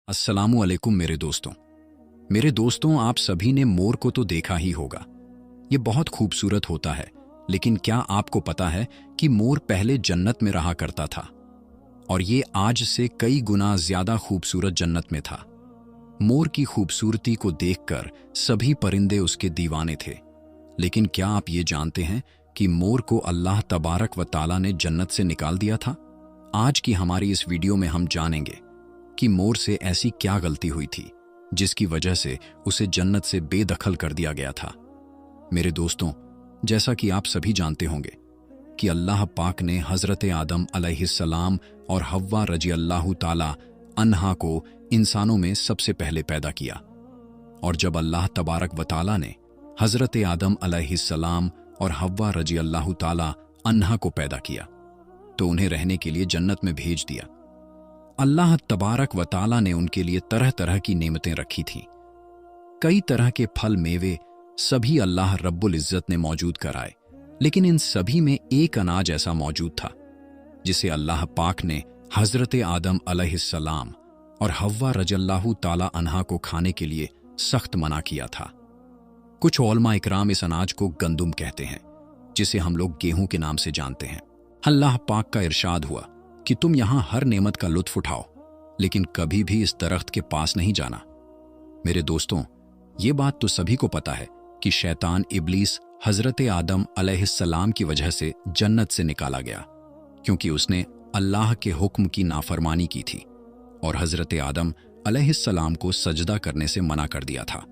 अस्सलामु अलैकुम मेरे दोस्तों आप सभी ने मोर को तो देखा ही होगा। ये बहुत खूबसूरत होता है, लेकिन क्या आपको पता है कि मोर पहले जन्नत में रहा करता था और ये आज से कई गुना ज्यादा खूबसूरत जन्नत में था। मोर की खूबसूरती को देखकर सभी परिंदे उसके दीवाने थे। लेकिन क्या आप ये जानते हैं कि मोर को अल्लाह तबारक व ताला ने जन्नत से निकाल दिया था? आज की हमारी इस वीडियो में हम जानेंगे कि मोर से ऐसी क्या गलती हुई थी जिसकी वजह से उसे जन्नत से बेदखल कर दिया गया था। मेरे दोस्तों, जैसा कि आप सभी जानते होंगे कि अल्लाह पाक ने हजरत आदम अलैहिस्सलाम और हव्वा रजी अल्लाह ताला अन्हा को इंसानों में सबसे पहले पैदा किया। और जब अल्लाह तबारक व ताला ने हजरत आदम अलैहिस्सलाम और हव्वा रजी अल्लाह ताला अन्हा को पैदा किया तो उन्हें रहने के लिए जन्नत में भेज दिया। अल्लाह तबारक व ताला ने उनके लिए तरह तरह की नेमतें रखी थीं। कई तरह के फल मेवे सभी अल्लाह रब्बुल इज्जत ने मौजूद कराए, लेकिन इन सभी में एक अनाज ऐसा मौजूद था जिसे अल्लाह पाक ने हजरत आदम अलैहिस्सलाम और हव्वा रजल्लाहु ताला अन्हा को खाने के लिए सख्त मना किया था। कुछ उलमा इकराम इस अनाज को गंदुम कहते हैं, जिसे हम लोग गेहूं के नाम से जानते हैं। अल्लाह पाक का इरशाद हुआ कि तुम यहां हर नेमत का लुत्फ उठाओ, लेकिन कभी भी इस दरख्त के पास नहीं जाना। मेरे दोस्तों, ये बात तो सभी को पता है कि शैतान इब्लीस हजरत आदम अलैहिस्सलाम की वजह से जन्नत से निकाला गया, क्योंकि उसने अल्लाह के हुक्म की नाफरमानी की थी और हजरत आदम अलैहिस्सलाम को सजदा करने से मना कर दिया था।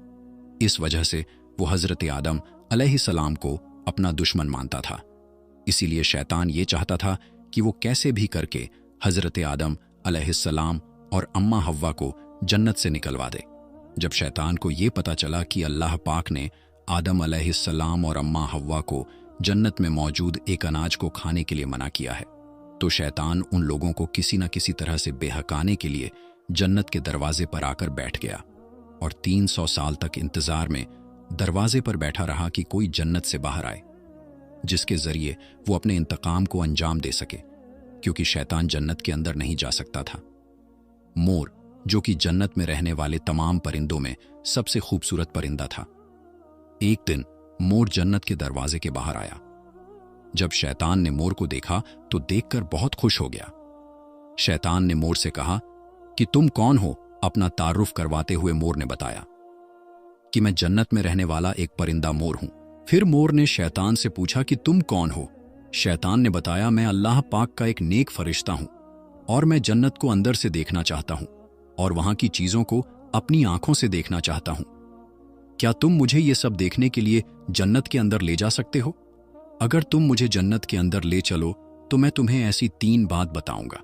इस वजह से वो हजरत आदम अलैहिस्सलाम को अपना दुश्मन मानता था। इसीलिए शैतान ये चाहता था कि वो कैसे भी करके हजरत आदम अलैहिस्सलाम और अम्मा हव्वा को जन्नत से निकलवा दे। जब शैतान को ये पता चला कि अल्लाह पाक ने आदम अलैहिस्सलाम और अम्मा हव्वा को जन्नत में मौजूद एक अनाज को खाने के लिए मना किया है, तो शैतान उन लोगों को किसी न किसी तरह से बेहकाने के लिए जन्नत के दरवाजे पर आकर बैठ गया और 300 साल तक इंतजार में दरवाजे पर बैठा रहा कि कोई जन्नत से बाहर आए, जिसके जरिए वो अपने इंतकाम को अंजाम दे सके, क्योंकि शैतान जन्नत के अंदर नहीं जा सकता था। मोर, जो कि जन्नत में रहने वाले तमाम परिंदों में सबसे खूबसूरत परिंदा था, एक दिन मोर जन्नत के दरवाजे के बाहर आया। जब शैतान ने मोर को देखा तो देखकर बहुत खुश हो गया। शैतान ने मोर से कहा कि तुम कौन हो? अपना तारुफ करवाते हुए मोर ने बताया कि मैं जन्नत में रहने वाला एक परिंदा मोर हूं। फिर मोर ने शैतान से पूछा कि तुम कौन हो? शैतान ने बताया, मैं अल्लाह पाक का एक नेक फरिश्ता हूं और मैं जन्नत को अंदर से देखना चाहता हूं और वहां की चीजों को अपनी आंखों से देखना चाहता हूं। क्या तुम मुझे ये सब देखने के लिए जन्नत के अंदर ले जा सकते हो? अगर तुम मुझे जन्नत के अंदर ले चलो तो मैं तुम्हें ऐसी 3 बात बताऊंगा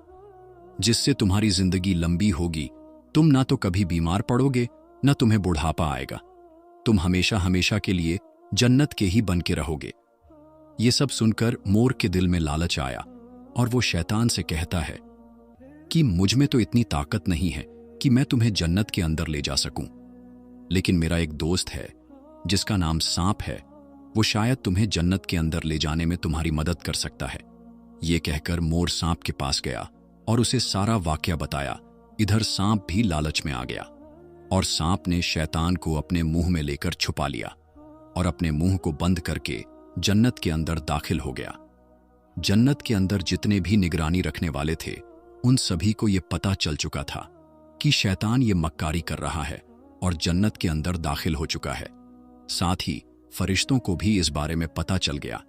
जिससे तुम्हारी जिंदगी लंबी होगी। तुम ना तो कभी बीमार पड़ोगे, ना तुम्हें बुढ़ापा आएगा। तुम हमेशा हमेशा के लिए जन्नत के ही बन के रहोगे। ये सब सुनकर मोर के दिल में लालच आया और वो शैतान से कहता है कि मुझ में तो इतनी ताकत नहीं है कि मैं तुम्हें जन्नत के अंदर ले जा सकूं, लेकिन मेरा एक दोस्त है जिसका नाम सांप है, वो शायद तुम्हें जन्नत के अंदर ले जाने में तुम्हारी मदद कर सकता है। ये कहकर मोर सांप के पास गया और उसे सारा वाकया बताया। इधर सांप भी लालच में आ गया और सांप ने शैतान को अपने मुंह में लेकर छुपा लिया और अपने मुंह को बंद करके जन्नत के अंदर दाखिल हो गया। जन्नत के अंदर जितने भी निगरानी रखने वाले थे, उन सभी को यह पता चल चुका था कि शैतान ये मक्कारी कर रहा है और जन्नत के अंदर दाखिल हो चुका है। साथ ही फरिश्तों को भी इस बारे में पता चल गया।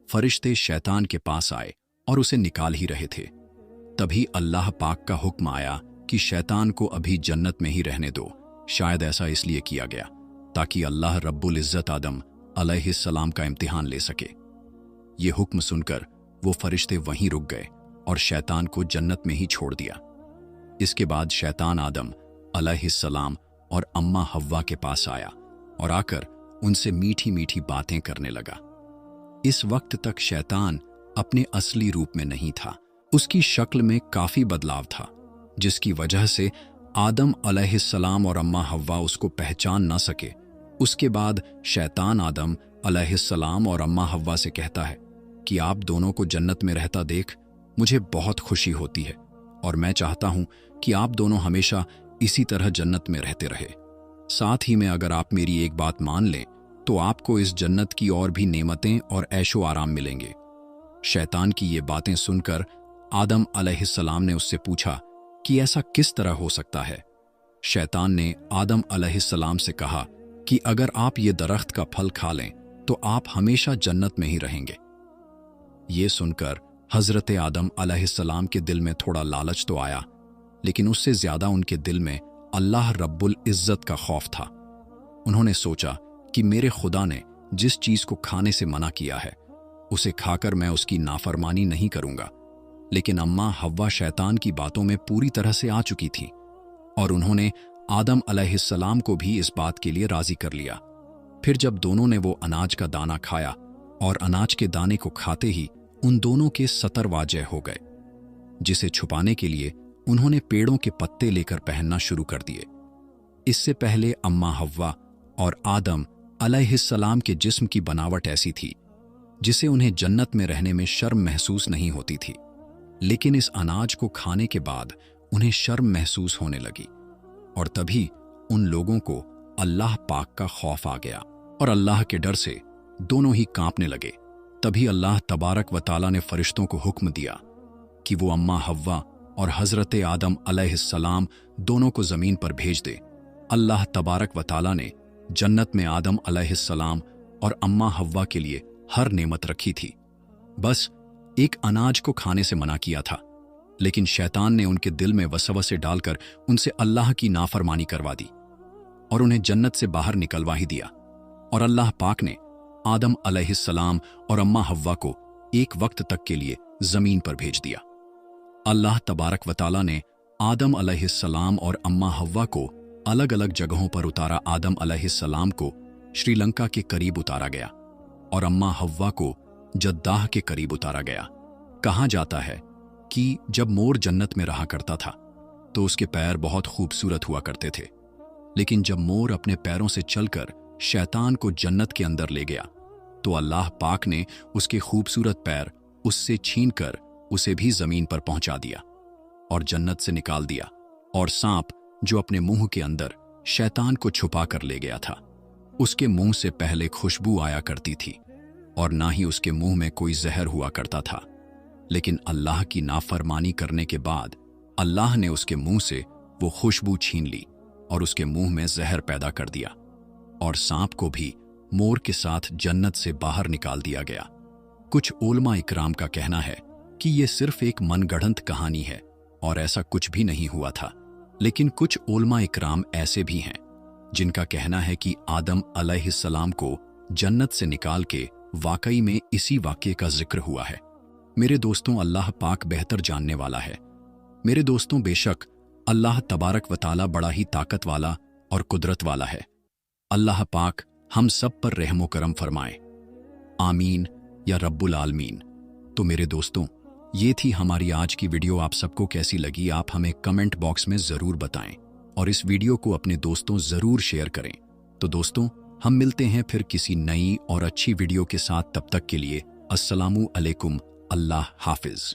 फरिश्ते शैतान के पास आए और उसे निकाल ही रहे थे। तभी अल्लाह पाक का हुक्म आया कि शैतान को अभी जन्नत में ही रहने दो। शायद ऐसा इसलिए किया गया ताकि अल्लाह रब्बुल इज्जत आदम अलैहिस्सलाम का इम्तिहान ले सके। ये हुक्म सुनकर वो फरिश्ते वहीं रुक गए और शैतान को जन्नत में ही छोड़ दिया। इसके बाद शैतान आदम अलैहिस्सलाम और अम्मा हव्वा के पास आया और आकर उनसे मीठी मीठी बातें करने लगा। इस वक्त तक शैतान अपने असली रूप में नहीं था। उसकी शक्ल में काफी बदलाव था, जिसकी वजह से आदम अलैहिस्सलाम और अम्मा हव्वा उसको पहचान न सके। उसके बाद शैतान आदम अलैहिस्सलाम और अम्मा हव्वा से कहता है कि आप दोनों को जन्नत में रहता देख मुझे बहुत खुशी होती है और मैं चाहता हूं कि आप दोनों हमेशा इसी तरह जन्नत में रहते रहे। साथ ही में अगर आप मेरी एक बात मान लें तो आपको इस जन्नत की और भी नेमतें और ऐशो आराम मिलेंगे। शैतान की ये बातें सुनकर आदम अलैहिस्सलाम ने उससे पूछा कि ऐसा किस तरह हो सकता है। शैतान ने आदम अलैहिस्सलाम से कहा कि अगर आप ये दरख्त का फल खा लें तो आप हमेशा जन्नत में ही रहेंगे। ये सुनकर हजरत आदम अलैहिस्सलाम के दिल में थोड़ा लालच तो आया, लेकिन उससे ज्यादा उनके दिल में अल्लाह रब्बुल इज्जत का खौफ था। उन्होंने सोचा कि मेरे खुदा ने जिस चीज को खाने से मना किया है उसे खाकर मैं उसकी नाफरमानी नहीं करूंगा। लेकिन अम्मा हव्वा शैतान की बातों में पूरी तरह से आ चुकी थीं और उन्होंने आदम अलैहिस्सलाम को भी इस बात के लिए राजी कर लिया। फिर जब दोनों ने वो अनाज का दाना खाया और अनाज के दाने को खाते ही उन दोनों के सतर वाजह हो गए, जिसे छुपाने के लिए उन्होंने पेड़ों के पत्ते लेकर पहनना शुरू कर दिए। इससे पहले अम्मा हव्वा और आदम अलैहिस्सलाम के जिस्म की बनावट ऐसी थी जिसे उन्हें जन्नत में रहने में शर्म महसूस नहीं होती थी, लेकिन इस अनाज को खाने के बाद उन्हें शर्म महसूस होने लगी और तभी उन लोगों को अल्लाह पाक का खौफ आ गया और अल्लाह के डर से दोनों ही कांपने लगे। तभी अल्लाह तबारक व तआला ने फरिश्तों को हुक्म दिया कि वो अम्मा हव्वा और हजरत आदम अलैहिस्सलाम दोनों को जमीन पर भेज दे। अल्लाह तबारक व तआला ने जन्नत में आदम अलैहिस्सलाम और अम्मा हव्वा के लिए हर नेमत रखी थी, बस एक अनाज को खाने से मना किया था। लेकिन शैतान ने उनके दिल में वसवसे डालकर उनसे अल्लाह की नाफरमानी करवा दी और उन्हें जन्नत से बाहर निकलवा ही दिया। और अल्लाह पाक ने आदम अलैहिस्सलाम और अम्मा हव्वा को एक वक्त तक के लिए जमीन पर भेज दिया। अल्लाह तबारक व तआला ने आदम अलैहिस्सलाम और अम्मा हव्वा को अलग अलग जगहों पर उतारा। आदम अलैहिस्सलाम को श्रीलंका के करीब उतारा गया और अम्मा हव्वा को जद्दाह के करीब उतारा गया। कहा जाता है कि जब मोर जन्नत में रहा करता था तो उसके पैर बहुत खूबसूरत हुआ करते थे, लेकिन जब मोर अपने पैरों से चलकर शैतान को जन्नत के अंदर ले गया तो अल्लाह पाक ने उसके खूबसूरत पैर उससे छीनकर उसे भी जमीन पर पहुंचा दिया और जन्नत से निकाल दिया। और सांप जो अपने मुंह के अंदर शैतान को छुपा कर ले गया था, उसके मुंह से पहले खुशबू आया करती थी और ना ही उसके मुंह में कोई जहर हुआ करता था, लेकिन अल्लाह की नाफरमानी करने के बाद अल्लाह ने उसके मुंह से वो खुशबू छीन ली और उसके मुंह में जहर पैदा कर दिया और सांप को भी मोर के साथ जन्नत से बाहर निकाल दिया गया। कुछ उलमा इकराम का कहना है कि ये सिर्फ एक मनगढ़ंत कहानी है और ऐसा कुछ भी नहीं हुआ था, लेकिन कुछ उलमा इकराम ऐसे भी हैं जिनका कहना है कि आदम अलैहिस्सलाम को जन्नत से निकाल के वाकई में इसी वाक्य का जिक्र हुआ है। मेरे दोस्तों, अल्लाह पाक बेहतर जानने वाला है। मेरे दोस्तों, बेशक अल्लाह तबारक व तआला बड़ा ही ताकत वाला और कुदरत वाला है। अल्लाह पाक हम सब पर रहमो करम फरमाए, आमीन या रब्बुल आलमीन। तो मेरे दोस्तों, ये थी हमारी आज की वीडियो। आप सबको कैसी लगी आप हमें कमेंट बॉक्स में जरूर बताएं और इस वीडियो को अपने दोस्तों जरूर शेयर करें। तो दोस्तों, हम मिलते हैं फिर किसी नई और अच्छी वीडियो के साथ। तब तक के लिए अस्सलामु अलैकुम, अल्लाह हाफिज।